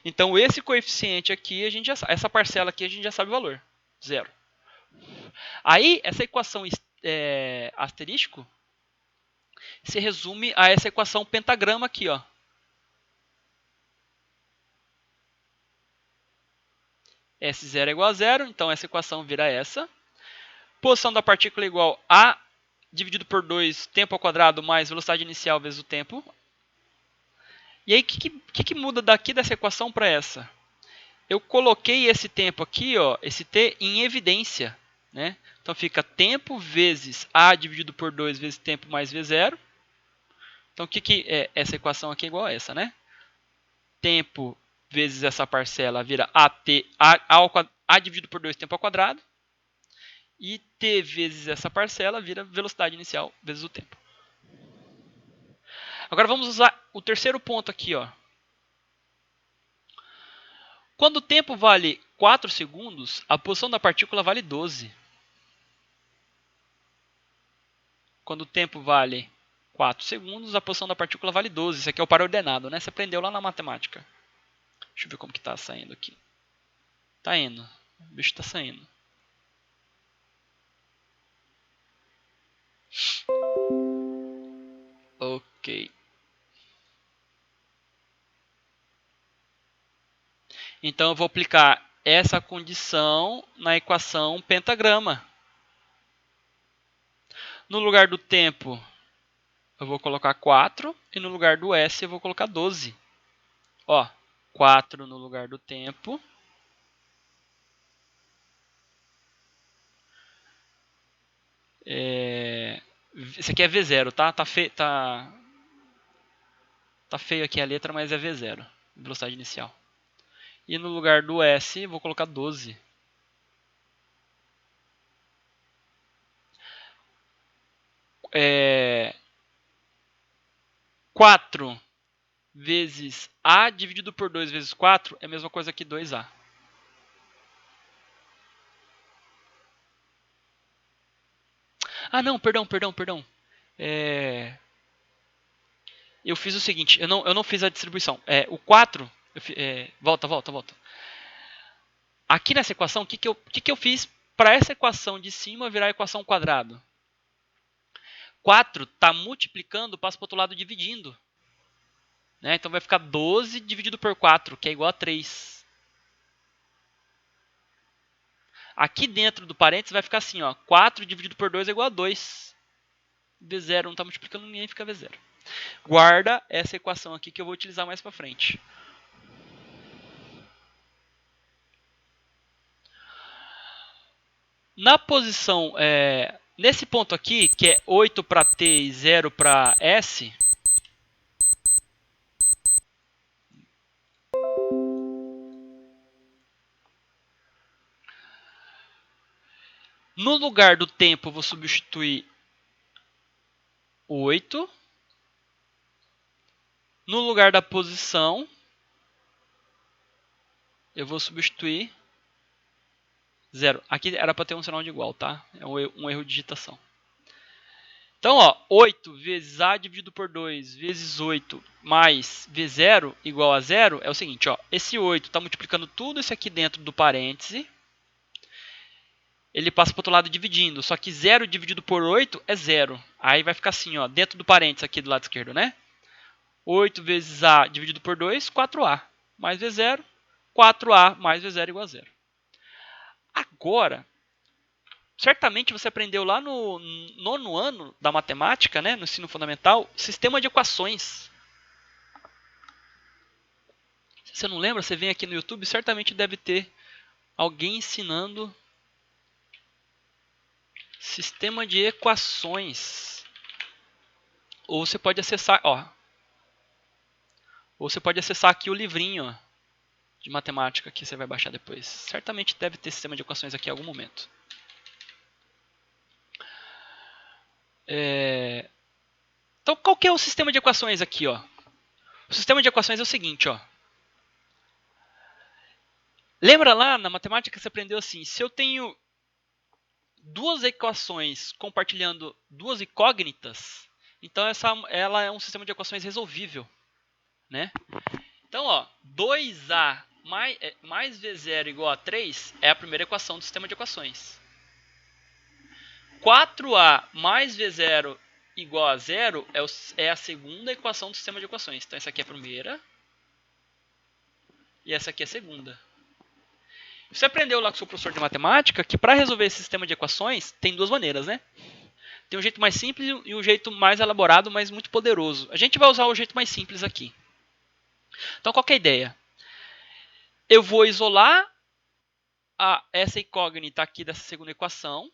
Então, esse coeficiente aqui, essa parcela aqui, a gente já sabe o valor. 0. Aí, essa equação asterístico se resume a essa equação pentagrama aqui, ó. S0 é igual a 0, então essa equação vira essa. Posição da partícula é igual a dividido por 2, tempo ao quadrado, mais velocidade inicial vezes o tempo. E aí, o que muda daqui dessa equação para essa? Eu coloquei esse tempo aqui, ó, esse t, em evidência. Né? Então, fica tempo vezes a dividido por 2 vezes tempo mais v0. Então, o que é essa equação aqui é igual a essa, né? Tempo vezes essa parcela vira a dividido por 2 tempo ao quadrado. E t vezes essa parcela vira velocidade inicial vezes o tempo. Agora vamos usar o terceiro ponto aqui. Ó. Quando o tempo vale 4 segundos, a posição da partícula vale 12. Quando o tempo vale 4 segundos, a posição da partícula vale 12. Isso aqui é o par ordenado, né? Você aprendeu lá na matemática. Deixa eu ver como que está saindo aqui. Está indo. O bicho está saindo. Ok. Então, eu vou aplicar essa condição na equação pentagrama. No lugar do tempo, eu vou colocar 4. E no lugar do S, eu vou colocar 12. Ó, 4 no lugar do tempo. Esse aqui é V0, tá? Tá feio aqui a letra, mas é V0. Velocidade inicial. E no lugar do S, vou colocar 12. É... 4 vezes A dividido por 2 vezes 4 é a mesma coisa que 2A. Ah, não, perdão. Eu fiz o seguinte, eu não fiz a distribuição. O 4, volta. Aqui nessa equação, o que eu fiz para essa equação de cima virar a equação ao quadrado? 4 está multiplicando, passa para o outro lado dividindo. Né? Então vai ficar 12 dividido por 4, que é igual a 3. Aqui dentro do parênteses vai ficar assim, ó, 4 dividido por 2 é igual a 2. V0 não está multiplicando ninguém, fica V0. Guarda essa equação aqui que eu vou utilizar mais para frente. Na posição, nesse ponto aqui, que é 8 para T e 0 para S, no lugar do tempo eu vou substituir 8. No lugar da posição, eu vou substituir 0. Aqui era para ter um sinal de igual, tá? É um erro de digitação. Então, ó, 8 vezes A dividido por 2 vezes 8 mais V0 igual a 0 é o seguinte, ó, esse 8 está multiplicando tudo isso aqui dentro do parêntese. Ele passa para o outro lado dividindo, só que 0 dividido por 8 é 0. Aí vai ficar assim, ó, dentro do parênteses aqui do lado esquerdo, né? 8 vezes A dividido por 2, 4A. Mais V0, 4A mais V0 igual a 0. Agora, certamente você aprendeu lá no 9º ano da matemática, né, no ensino fundamental, sistema de equações. Se você não lembra, você vem aqui no YouTube, certamente deve ter alguém ensinando sistema de equações. Ou você pode acessar, ó. Ou você pode acessar aqui o livrinho, ó, de matemática que você vai baixar depois. Certamente deve ter sistema de equações aqui em algum momento. Então, qual que é o sistema de equações aqui, ó? O sistema de equações é o seguinte, ó. Lembra lá na matemática que você aprendeu assim, se eu tenho duas equações compartilhando duas incógnitas, então ela é um sistema de equações resolvível, né? Então, ó, 2a mais v0 igual a 3 é a primeira equação do sistema de equações. 4a mais v0 igual a 0 é a segunda equação do sistema de equações. Então, essa aqui é a primeira e essa aqui é a segunda. Você aprendeu lá com o seu professor de matemática que para resolver esse sistema de equações tem duas maneiras, né? Tem um jeito mais simples e um jeito mais elaborado, mas muito poderoso. A gente vai usar o jeito mais simples aqui. Então, qual que é a ideia? Eu vou isolar essa incógnita aqui dessa segunda equação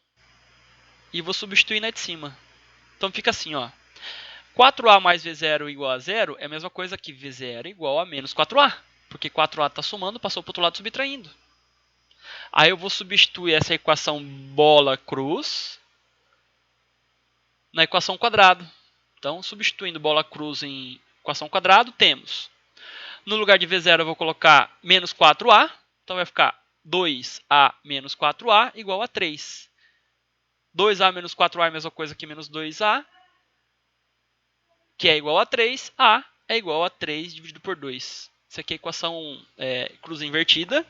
e vou substituir na de cima. Então, fica assim, ó. 4a mais v0 igual a 0 é a mesma coisa que v0 igual a menos 4a. Porque 4a está somando, passou para o outro lado subtraindo. Aí eu vou substituir essa equação bola-cruz na equação quadrado. Então, substituindo bola-cruz em equação quadrado, temos. No lugar de v0 eu vou colocar menos 4a. Então vai ficar 2a menos 4a igual a 3. 2a menos 4a é a mesma coisa que menos 2a, que é igual a 3. A é igual a 3 dividido por 2. Isso aqui é a equação cruz invertida.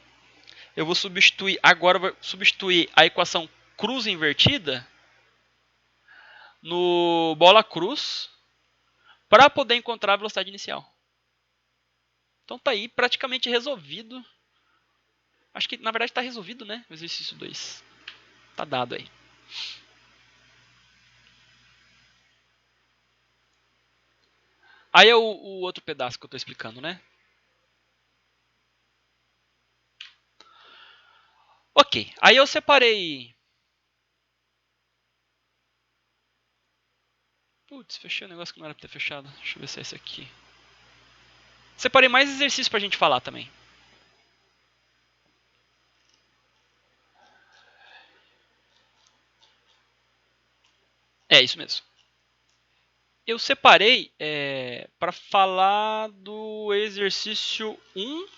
Eu vou substituir, agora vou substituir a equação cruz invertida no bola-cruz para poder encontrar a velocidade inicial. Então tá aí praticamente resolvido. Acho que na verdade está resolvido, né? O exercício 2. Tá dado aí. Aí é o outro pedaço que eu estou explicando, né? Ok, aí eu separei... Putz, fechei o negócio que não era para ter fechado. Deixa eu ver se é esse aqui. Separei mais exercícios para a gente falar também. É isso mesmo. Eu separei para falar do exercício 1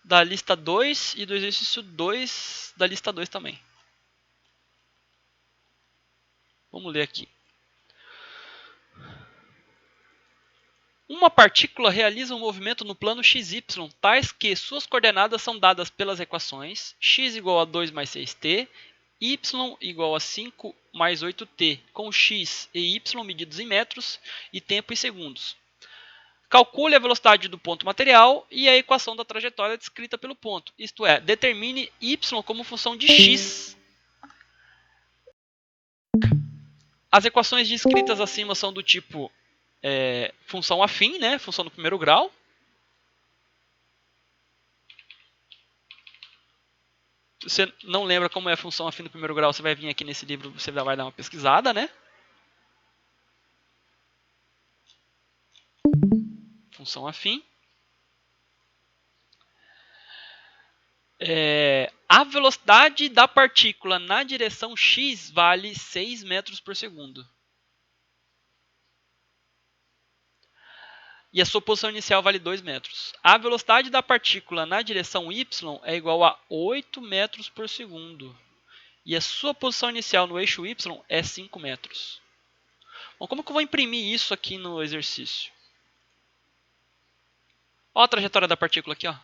da lista 2 e do exercício 2 da lista 2 também. Vamos ler aqui. Uma partícula realiza um movimento no plano xy, tais que suas coordenadas são dadas pelas equações x igual a 2 mais 6t, y igual a 5 mais 8t, com x e y medidos em metros e tempo em segundos. Calcule a velocidade do ponto material e a equação da trajetória descrita pelo ponto, isto é, determine y como função de x. As equações descritas acima são do tipo função afim, né? Função do primeiro grau. Se você não lembra como é a função afim do primeiro grau, você vai vir aqui nesse livro, você vai dar uma pesquisada, né? Função afim. A velocidade da partícula na direção x vale 6 metros por segundo. E a sua posição inicial vale 2 metros. A velocidade da partícula na direção y é igual a 8 metros por segundo. E a sua posição inicial no eixo y é 5 metros. Bom, como que eu vou imprimir isso aqui no exercício? Olha a trajetória da partícula aqui, ó.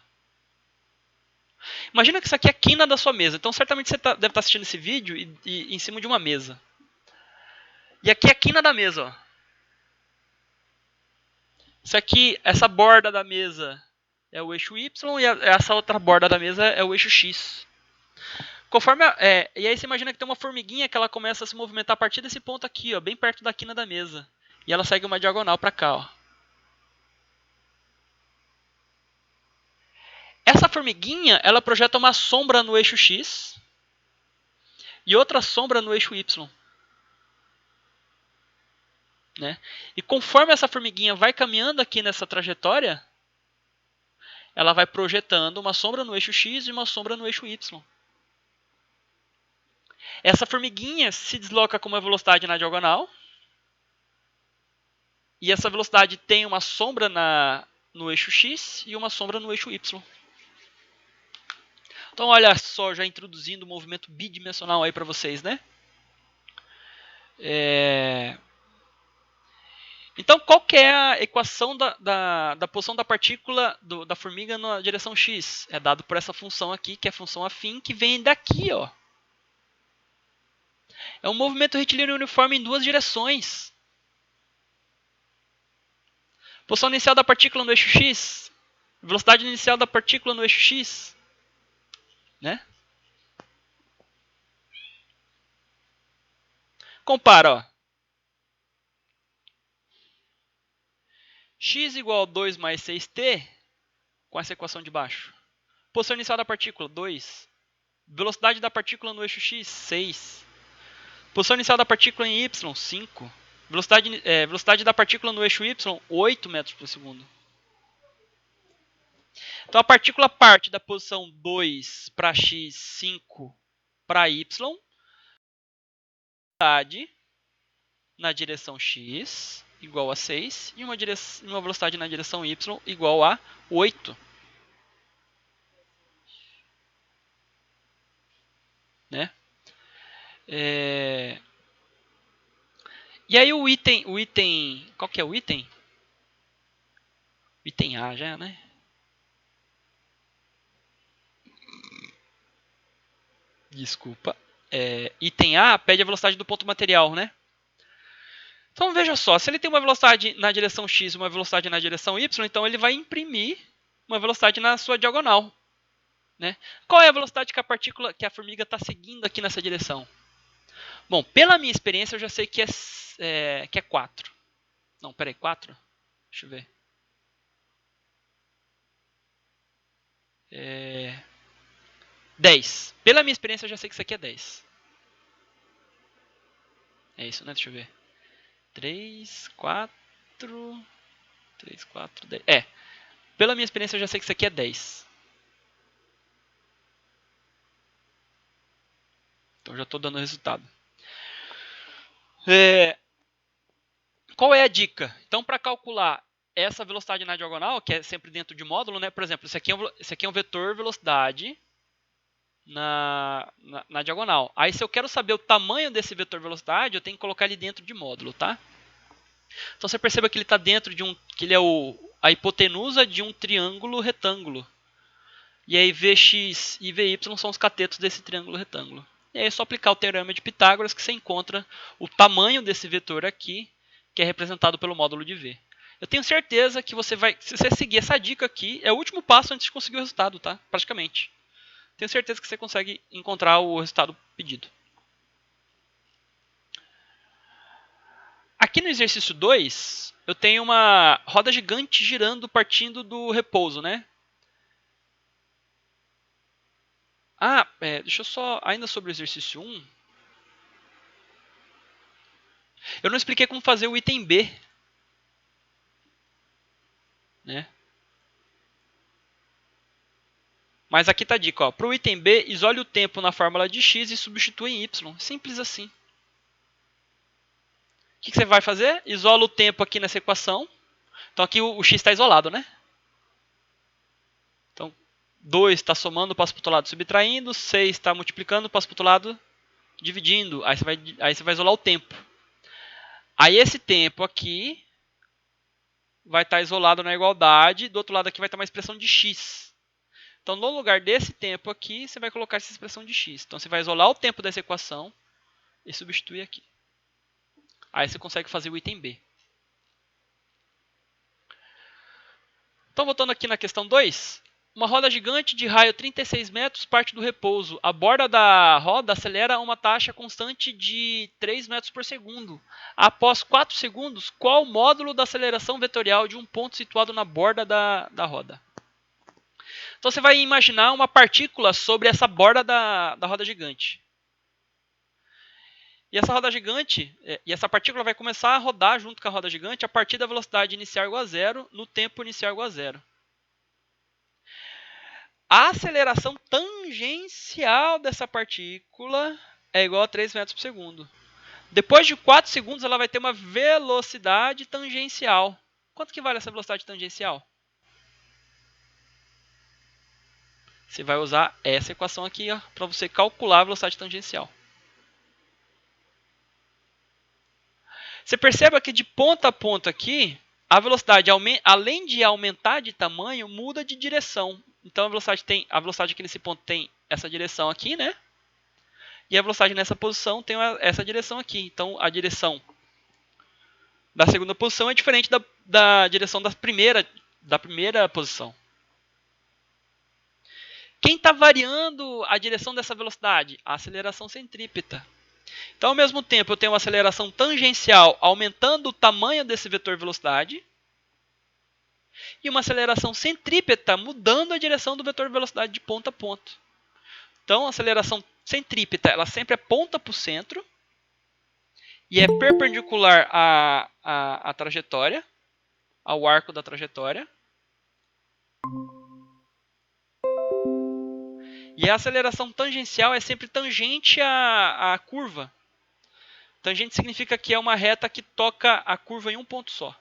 Imagina que isso aqui é a quina da sua mesa. Então, certamente você deve estar assistindo esse vídeo e em cima de uma mesa. E aqui é a quina da mesa, ó. Isso aqui, essa borda da mesa é o eixo y e essa outra borda da mesa é o eixo x. Conforme e aí você imagina que tem uma formiguinha que ela começa a se movimentar a partir desse ponto aqui, ó, bem perto da quina da mesa. E ela segue uma diagonal para cá, ó. Essa formiguinha, ela projeta uma sombra no eixo x e outra sombra no eixo y. né? E conforme essa formiguinha vai caminhando aqui nessa trajetória, ela vai projetando uma sombra no eixo X e uma sombra no eixo Y. Essa formiguinha se desloca com uma velocidade na diagonal. E essa velocidade tem uma sombra no eixo X e uma sombra no eixo Y. Então, olha só, já introduzindo o movimento bidimensional aí para vocês, né? Então, qual que é a equação da posição da partícula da formiga na direção x? É dado por essa função aqui, que é a função afim, que vem daqui, ó. É um movimento retilíneo uniforme em duas direções. Posição inicial da partícula no eixo x, velocidade inicial da partícula no eixo x, né? Compara, ó. X igual a 2 mais 6t, com essa equação de baixo. Posição inicial da partícula, 2. Velocidade da partícula no eixo x, 6. Posição inicial da partícula em y, 5. Velocidade da partícula no eixo y, 8 metros por segundo. Então a partícula parte da posição 2 para x, 5 para y. Velocidade na direção x igual a 6 e uma velocidade na direção y igual a 8. Né? E aí o item... Qual que é o item? O item A já, né? Desculpa. Item A pede a velocidade do ponto material, né? Então veja só, se ele tem uma velocidade na direção x e uma velocidade na direção y, então ele vai imprimir uma velocidade na sua diagonal. Né? Qual é a velocidade que a formiga está seguindo aqui nessa direção? Bom, pela minha experiência eu já sei que é 4. Não, peraí, 4? Deixa eu ver. 10. Pela minha experiência eu já sei que isso aqui é 10. É isso, né? Deixa eu ver. 3, 4... 3, 4, 10. Pela minha experiência eu já sei que isso aqui é 10. Então já estou dando o resultado. Qual é a dica? Então, para calcular essa velocidade na diagonal, que é sempre dentro de módulo, né? Por exemplo, esse aqui é um vetor velocidade na diagonal. Aí, se eu quero saber o tamanho desse vetor velocidade, eu tenho que colocar ele dentro de módulo, tá? Então, você perceba que ele está dentro de que ele é a hipotenusa de um triângulo retângulo. E aí, Vx e Vy são os catetos desse triângulo retângulo. E aí é só aplicar o teorema de Pitágoras que você encontra o tamanho desse vetor aqui, que é representado pelo módulo de V. Eu tenho certeza que você vai, se você seguir essa dica aqui, é o último passo antes de conseguir o resultado, tá? Praticamente. Tenho certeza que você consegue encontrar o resultado pedido. Aqui no exercício 2, eu tenho uma roda gigante girando partindo do repouso, né? Deixa eu só, ainda sobre o exercício 1, eu não expliquei como fazer o item B. Né? Mas aqui está a dica. Para o item B, isole o tempo na fórmula de x e substitui em y. Simples assim. O que você vai fazer? Isola o tempo aqui nessa equação. Então aqui o x está isolado, né? Então 2 está somando, passa para o outro lado subtraindo. 6 está multiplicando, passa para o outro lado dividindo. Aí você vai isolar o tempo. Aí esse tempo aqui vai estar isolado na igualdade. Do outro lado aqui vai estar uma expressão de x. Então, no lugar desse tempo aqui, você vai colocar essa expressão de x. Então, você vai isolar o tempo dessa equação e substituir aqui. Aí você consegue fazer o item B. Então, voltando aqui na questão 2. Uma roda gigante de raio 36 metros parte do repouso. A borda da roda acelera a uma taxa constante de 3 metros por segundo. Após 4 segundos, qual o módulo da aceleração vetorial de um ponto situado na borda da roda? Então, você vai imaginar uma partícula sobre essa borda da roda gigante. E essa roda gigante, e essa partícula vai começar a rodar junto com a roda gigante a partir da velocidade inicial igual a zero, no tempo inicial igual a zero. A aceleração tangencial dessa partícula é igual a 3 metros por segundo. Depois de 4 segundos, ela vai ter uma velocidade tangencial. Quanto que vale essa velocidade tangencial? Você vai usar essa equação aqui para você calcular a velocidade tangencial. Você percebe que de ponta a ponta aqui, a velocidade, além de aumentar de tamanho, muda de direção. Então a velocidade aqui nesse ponto tem essa direção aqui, né? E a velocidade nessa posição tem essa direção aqui. Então a direção da segunda posição é diferente da direção da primeira posição. Quem está variando a direção dessa velocidade? A aceleração centrípeta. Então, ao mesmo tempo, eu tenho uma aceleração tangencial aumentando o tamanho desse vetor velocidade e uma aceleração centrípeta mudando a direção do vetor velocidade de ponta a ponta. Então, a aceleração centrípeta ela sempre aponta para o centro e é perpendicular à trajetória, ao arco da trajetória. E a aceleração tangencial é sempre tangente à curva. Tangente significa que é uma reta que toca a curva em um ponto só.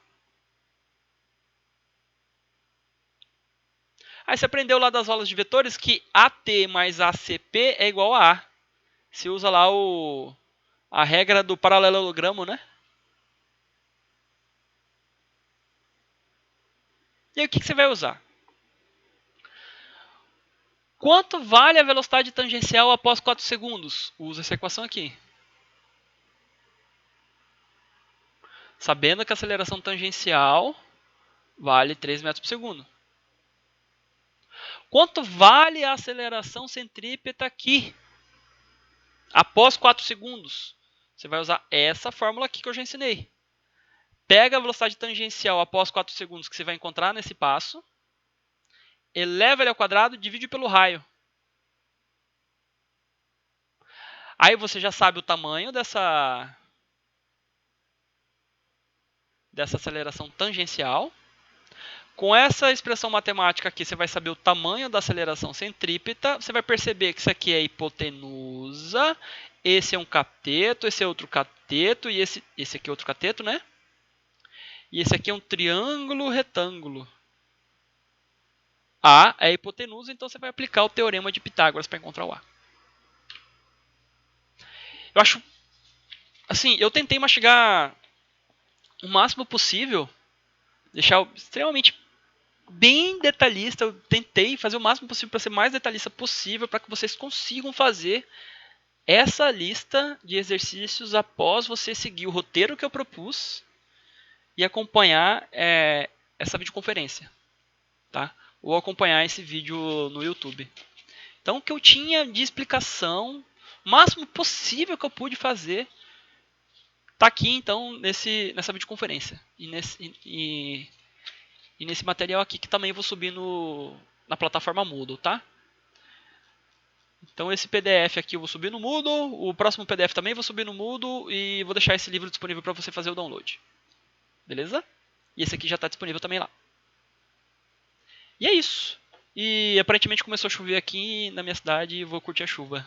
Aí você aprendeu lá das aulas de vetores que AT mais ACP é igual a A. Você usa lá a regra do paralelogramo, né? E aí o que você vai usar? Quanto vale a velocidade tangencial após 4 segundos? Usa essa equação aqui. Sabendo que a aceleração tangencial vale 3 metros por segundo. Quanto vale a aceleração centrípeta aqui? Após 4 segundos. Você vai usar essa fórmula aqui que eu já ensinei. Pega a velocidade tangencial após 4 segundos que você vai encontrar nesse passo. Eleva ele ao quadrado e divide pelo raio. Aí você já sabe o tamanho dessa aceleração tangencial. Com essa expressão matemática aqui, você vai saber o tamanho da aceleração centrípeta. Você vai perceber que isso aqui é hipotenusa, esse é um cateto, esse é outro cateto, e esse aqui é outro cateto, né? E esse aqui é um triângulo retângulo. A é hipotenusa, então você vai aplicar o teorema de Pitágoras para encontrar o A. Eu acho, assim, eu tentei mastigar o máximo possível, deixar extremamente bem detalhista. Eu tentei fazer o máximo possível para ser mais detalhista possível para que vocês consigam fazer essa lista de exercícios após você seguir o roteiro que eu propus e acompanhar essa videoconferência, tá? Ou acompanhar esse vídeo no YouTube. Então, o que eu tinha de explicação, o máximo possível que eu pude fazer, está aqui, então, nessa videoconferência. E nesse material aqui, que também vou subir na plataforma Moodle, tá? Então, esse PDF aqui eu vou subir no Moodle, o próximo PDF também vou subir no Moodle e vou deixar esse livro disponível para você fazer o download. Beleza? E esse aqui já está disponível também lá. E é isso. E aparentemente começou a chover aqui na minha cidade e vou curtir a chuva.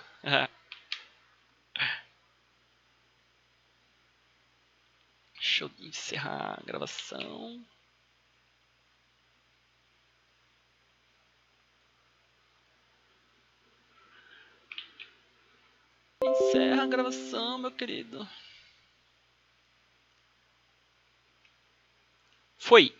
Deixa eu encerrar a gravação. Encerra a gravação, meu querido. Foi.